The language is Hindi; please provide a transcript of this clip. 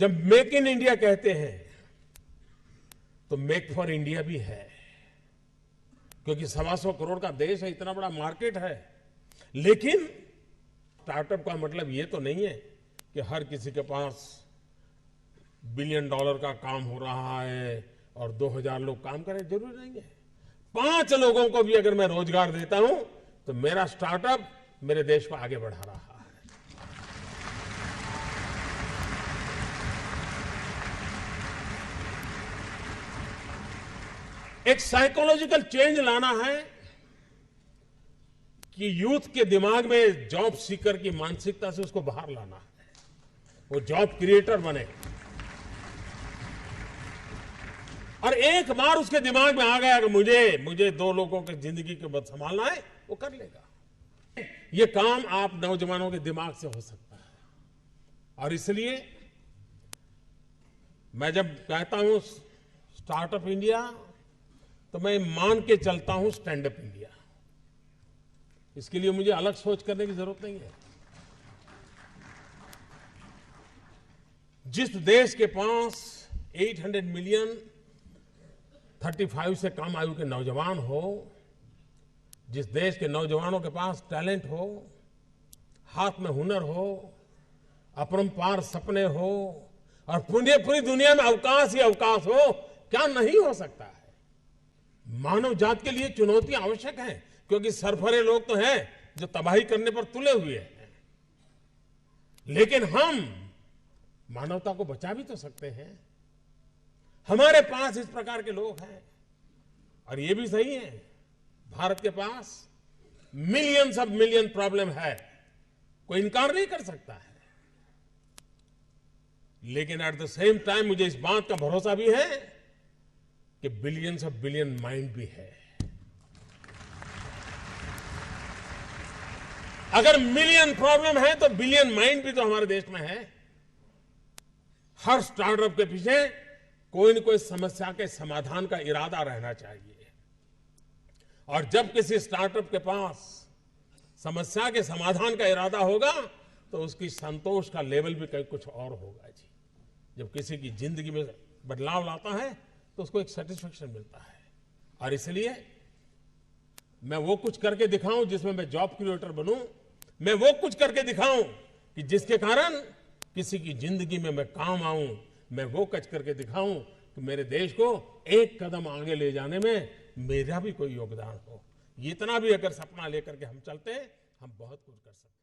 जब मेक इन इंडिया कहते हैं तो मेक फॉर इंडिया भी है, क्योंकि 125 करोड़ का देश है, इतना बड़ा मार्केट है। लेकिन स्टार्टअप का मतलब ये तो नहीं है कि हर किसी के पास $1 बिलियन का काम हो रहा है और 2000 लोग काम करें, जरूरी नहीं है। 5 लोगों को भी अगर मैं रोजगार देता हूं तो मेरा स्टार्टअप मेरे देश को आगे बढ़ा रहा है। एक साइकोलॉजिकल चेंज लाना है कि यूथ के दिमाग में जॉब सीकर की मानसिकता से उसको बाहर लाना है, वो जॉब क्रिएटर बने। और एक बार उसके दिमाग में आ गया कि मुझे 2 लोगों की जिंदगी के बाद संभालना है, वो कर लेगा। ये काम आप नौजवानों के दिमाग से हो सकता है। और इसलिए मैं जब कहता हूं स्टार्टअप इंडिया, तो मैं मान के चलता हूं स्टैंड अप इंडिया। इसके लिए मुझे अलग सोच करने की जरूरत नहीं है। जिस देश के पास 800 मिलियन 35 से कम आयु के नौजवान हो, जिस देश के नौजवानों के पास टैलेंट हो, हाथ में हुनर हो, अपरंपार सपने हो और पूरी दुनिया में अवकाश ही अवकाश हो, क्या नहीं हो सकता है। मानव जात के लिए चुनौतियां आवश्यक हैं, क्योंकि सरफरे लोग तो हैं जो तबाही करने पर तुले हुए हैं। लेकिन हम मानवता को बचा भी तो सकते हैं। हमारे पास इस प्रकार के लोग हैं। और ये भी सही है, भारत के पास मिलियंस ऑफ मिलियन प्रॉब्लम है, कोई इनकार नहीं कर सकता है। लेकिन एट द सेम टाइम मुझे इस बात का भरोसा भी है कि बिलियंस ऑफ बिलियन माइंड भी है। अगर मिलियन प्रॉब्लम है तो बिलियन माइंड भी तो हमारे देश में है। हर स्टार्टअप के पीछे कोई न कोई समस्या के समाधान का इरादा रहना चाहिए। और जब किसी स्टार्टअप के पास समस्या के समाधान का इरादा होगा तो उसकी संतोष का लेवल भी कहीं कुछ और होगा जी। जब किसी की जिंदगी में बदलाव लाता है तो उसको एक सेटिस्फेक्शन मिलता है। और इसलिए मैं वो कुछ करके दिखाऊं जिसमें मैं जॉब क्रिएटर बनूं, मैं वो कुछ करके दिखाऊं कि जिसके कारण किसी की जिंदगी में मैं काम आऊं, मैं वो कुछ करके दिखाऊं कि मेरे देश को एक कदम आगे ले जाने में मेरा भी कोई योगदान हो। इतना भी अगर सपना लेकर के हम चलते हैं, हम बहुत कुछ कर सकते हैं।